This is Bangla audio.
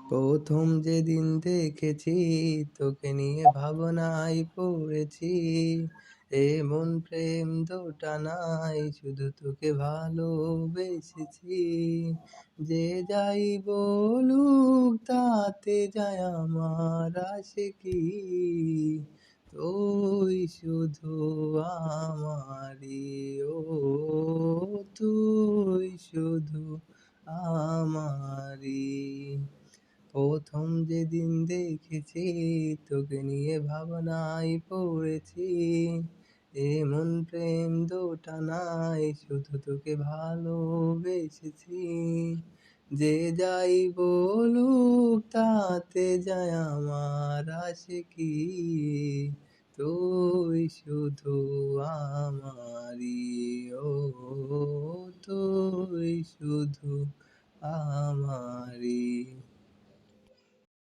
প্রথম যেদিন দেখেছি তোকে নিয়ে ভাবনায় পড়েছি, এমন প্রেম দুটা নাই, শুধু তোকে ভালোবেসেছি। যে যাই বলুক তাতে যায় আমার আসে কি, তুই শুধু আমারই, ও তুই শুধু আমারই। প্রথম যেদিন দেখেছি তোকে নিয়ে ভাবনায় পড়েছি, এমন প্রেম দুটা নাই, শুধু তোকে ভালোবেসেছি। যে যাই বলুক তাতে যায় আমার আসে কি, তুই শুধু আমারই, ও তুই শুধু আমারই।